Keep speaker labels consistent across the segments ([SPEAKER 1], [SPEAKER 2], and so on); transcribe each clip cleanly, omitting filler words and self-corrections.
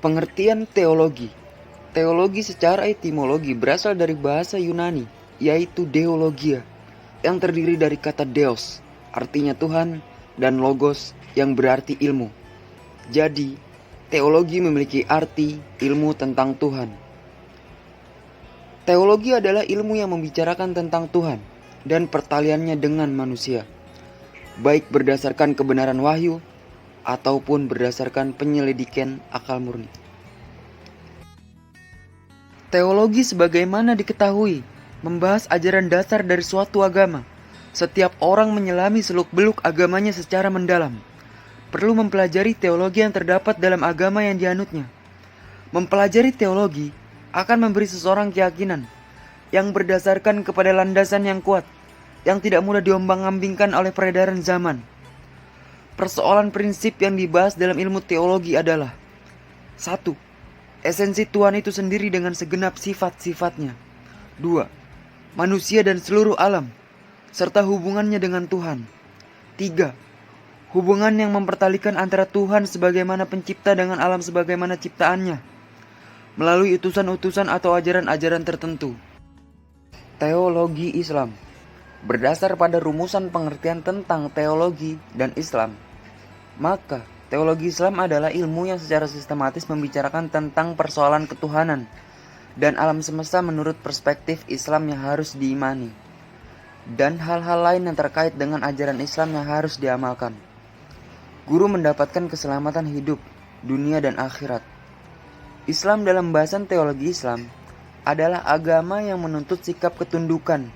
[SPEAKER 1] Pengertian teologi. Teologi secara etimologi berasal dari bahasa Yunani, yaitu deologia, yang terdiri dari kata deos, artinya Tuhan, dan logos, yang berarti ilmu. Jadi, teologi memiliki arti ilmu tentang Tuhan. Teologi adalah ilmu yang membicarakan tentang Tuhan dan pertaliannya dengan manusia, baik berdasarkan kebenaran wahyu ataupun berdasarkan penyelidikan akal murni. Teologi sebagaimana diketahui membahas ajaran dasar dari suatu agama. Setiap orang menyelami seluk-beluk agamanya secara mendalam. Perlu mempelajari teologi yang terdapat dalam agama yang dianutnya. Mempelajari teologi akan memberi seseorang keyakinan yang berdasarkan kepada landasan yang kuat, yang tidak mudah diombang-ambingkan oleh peredaran zaman. Persoalan prinsip yang dibahas dalam ilmu teologi adalah: 1. Esensi Tuhan itu sendiri dengan segenap sifat-sifatnya. 2. Manusia dan seluruh alam, serta hubungannya dengan Tuhan. 3. Hubungan yang mempertalikan antara Tuhan sebagaimana pencipta dengan alam sebagaimana ciptaannya, melalui utusan-utusan atau ajaran-ajaran tertentu. Teologi Islam berdasar pada rumusan pengertian tentang teologi dan Islam, maka teologi Islam adalah ilmu yang secara sistematis membicarakan tentang persoalan ketuhanan dan alam semesta menurut perspektif Islam yang harus diimani, dan hal-hal lain yang terkait dengan ajaran Islam yang harus diamalkan. Guru mendapatkan keselamatan hidup, dunia, dan akhirat. Islam dalam bahasan teologi Islam adalah agama yang menuntut sikap ketundukan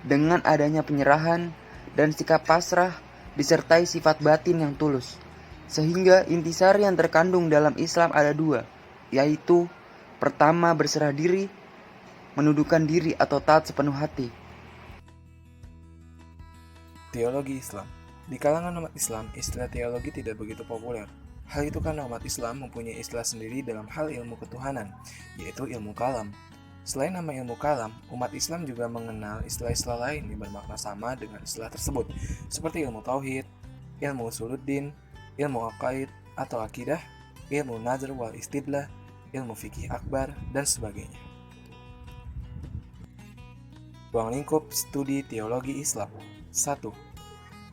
[SPEAKER 1] dengan adanya penyerahan dan sikap pasrah disertai sifat batin yang tulus. Sehingga intisari yang terkandung dalam Islam ada 2, yaitu pertama berserah diri, menundukkan diri atau taat sepenuh hati.
[SPEAKER 2] Teologi Islam. Di kalangan umat Islam, istilah teologi tidak begitu populer. Hal itu karena umat Islam mempunyai istilah sendiri dalam hal ilmu ketuhanan, yaitu ilmu kalam. Selain nama ilmu kalam, umat Islam juga mengenal istilah-istilah lain yang bermakna sama dengan istilah tersebut, seperti ilmu tauhid, ilmu usuluddin, ilmu aqaid atau akidah, ilmu nazar wal istidlah, ilmu fikih akbar, dan sebagainya. Ruang lingkup studi teologi Islam. 1.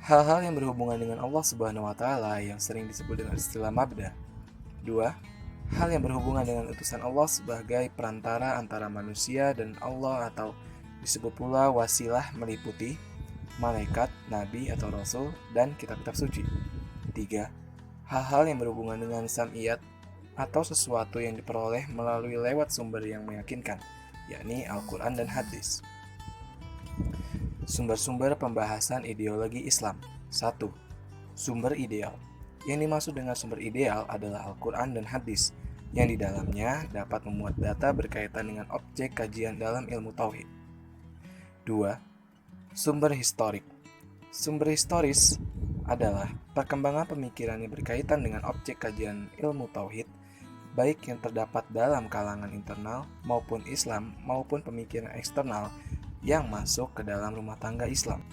[SPEAKER 2] Hal-hal yang berhubungan dengan Allah Subhanahu wa Ta'ala yang sering disebut dengan istilah mabda. 2. Hal yang berhubungan dengan utusan Allah sebagai perantara antara manusia dan Allah atau disebut pula wasilah meliputi malaikat, nabi atau rasul, dan kitab-kitab suci. 3. Hal-hal yang berhubungan dengan sam'iyat atau sesuatu yang diperoleh melalui lewat sumber yang meyakinkan, yakni Al-Quran dan Hadis. Sumber-sumber pembahasan ideologi Islam. 1. Sumber ideal. Yang dimaksud dengan sumber ideal adalah Al-Quran dan Hadis, yang di dalamnya dapat memuat data berkaitan dengan objek kajian dalam ilmu tauhid. 2. Sumber historik. Sumber historis adalah perkembangan pemikiran yang berkaitan dengan objek kajian ilmu tauhid, baik yang terdapat dalam kalangan internal maupun Islam maupun pemikiran eksternal yang masuk ke dalam rumah tangga Islam.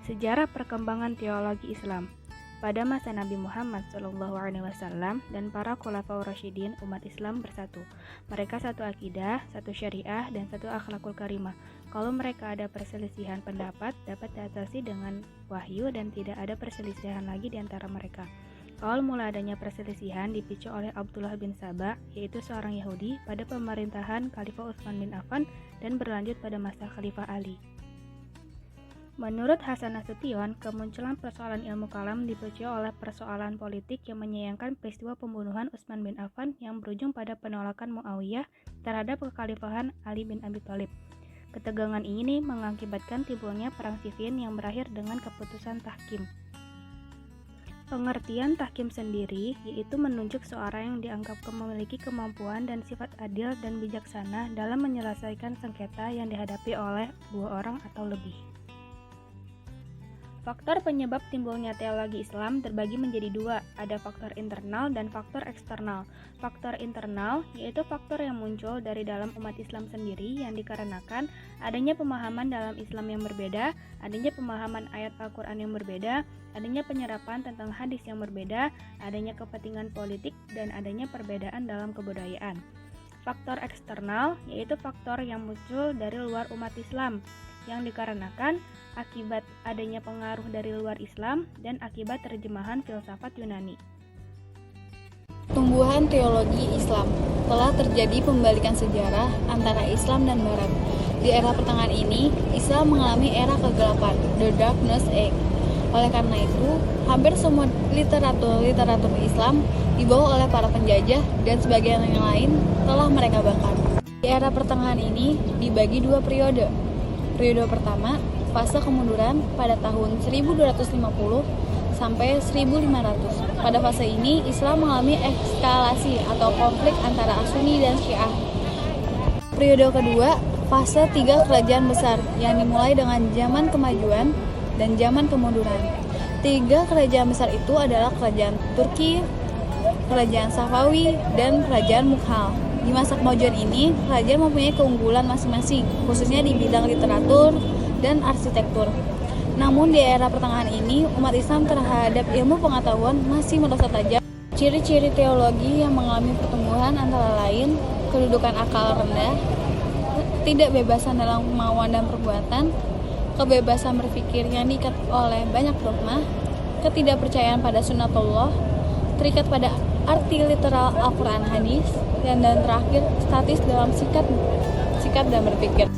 [SPEAKER 3] Sejarah perkembangan teologi Islam. Pada masa Nabi Muhammad SAW dan para khulafaur rasyidin, umat Islam bersatu. Mereka satu akidah, satu syariah, dan satu akhlakul karimah. Kalau mereka ada perselisihan pendapat, dapat diatasi dengan wahyu dan tidak ada perselisihan lagi di antara mereka. Awal mula adanya perselisihan dipicu oleh Abdullah bin Saba, yaitu seorang Yahudi, pada pemerintahan Khalifah Utsman bin Affan dan berlanjut pada masa Khalifah Ali. Menurut Hasan Nasution, kemunculan persoalan ilmu kalam dipicu oleh persoalan politik yang menyayangkan peristiwa pembunuhan Utsman bin Affan yang berujung pada penolakan Muawiyah terhadap kekhalifahan Ali bin Abi Thalib. Ketegangan ini mengakibatkan timbulnya perang Siffin yang berakhir dengan keputusan tahkim. Pengertian tahkim sendiri yaitu menunjuk seorang yang dianggap memiliki kemampuan dan sifat adil dan bijaksana dalam menyelesaikan sengketa yang dihadapi oleh 2 orang atau lebih. Faktor penyebab timbulnya teologi Islam terbagi menjadi dua, ada faktor internal dan faktor eksternal. Faktor internal yaitu faktor yang muncul dari dalam umat Islam sendiri yang dikarenakan adanya pemahaman dalam Islam yang berbeda, adanya pemahaman ayat Al-Quran yang berbeda, adanya penyerapan tentang hadis yang berbeda, adanya kepentingan politik, dan adanya perbedaan dalam kebudayaan. Faktor eksternal yaitu faktor yang muncul dari luar umat Islam yang dikarenakan akibat adanya pengaruh dari luar Islam dan akibat terjemahan filsafat Yunani.
[SPEAKER 4] Tumbuhan teologi Islam. Telah terjadi pembalikan sejarah antara Islam dan Barat. Di era pertengahan ini, Islam mengalami era kegelapan, the darkness age. Oleh karena itu, hampir semua literatur Islam dibawa oleh para penjajah dan sebagian yang lain telah mereka bakar. Di era pertengahan ini dibagi dua periode. Periode pertama, fase kemunduran pada tahun 1250 sampai 1500. Pada fase ini, Islam mengalami eskalasi atau konflik antara Sunni dan Syiah. Periode kedua, fase 3 kerajaan besar yang dimulai dengan zaman kemajuan dan zaman kemunduran. 3 kerajaan besar itu adalah kerajaan Turki, kerajaan Safawi, dan kerajaan Mughal. Di masa kemajuan ini, kerajaan mempunyai keunggulan masing-masing, khususnya di bidang literatur dan arsitektur. Namun di era pertengahan ini, umat Islam terhadap ilmu pengetahuan masih merosot tajam. Ciri-ciri teologi yang mengalami pertumbuhan antara lain kedudukan akal rendah, tidak bebasan dalam kemauan dan perbuatan, kebebasan berpikir yang diikat oleh banyak dogma, ketidakpercayaan pada sunnatullah, terikat pada arti literal Al-Quran hadis, dan terakhir statis dalam sikap dan berpikir.